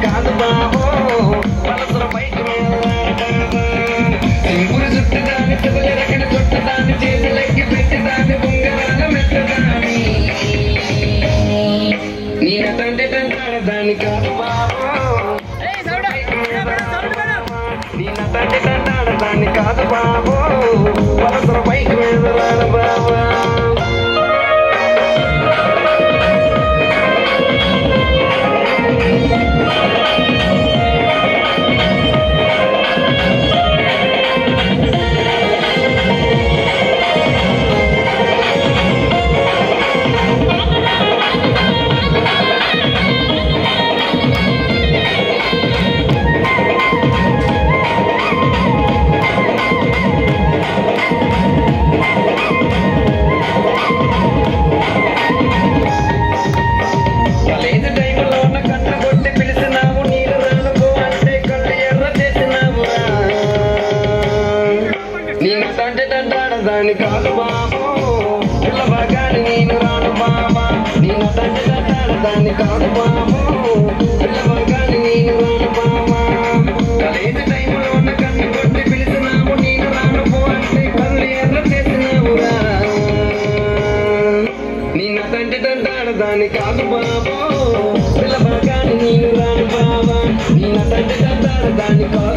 కాదు బాబో వలసల బైక్ సింపులు చుట్టదాన్ని చెవులెరకడ చుట్టదాన్ని చేతులెక్కి పెట్టదాన్ని బొంగరాల మెత్తదాన్ని నేనటంటే తంటాడదాన్ని కాదు బాబో నేనటంటే తంటాడదాన్ని కాదు బాబో వలసల బైక్ మీద రాను బాబా దాని కాదు బాబో పిల్లబాగాని నేను రాను బాబా నేను తండ్రి తంటాడు దాన్ని కాదు బాబో పిల్లబాగాని నేను రాను బాబా కలేజీ టైంలో ఉన్న కన్ను కొట్టి పిలిచినాము నేను రాను పో అంటే కళ్ళు ఎర్ర చేసినావురా నేను తండ్రి తంటాడు దాన్ని కాదు బాబో పిల్లబాగాని నేను రాను బాబా నేను తండ్రి తంటాడు దాన్ని కాదు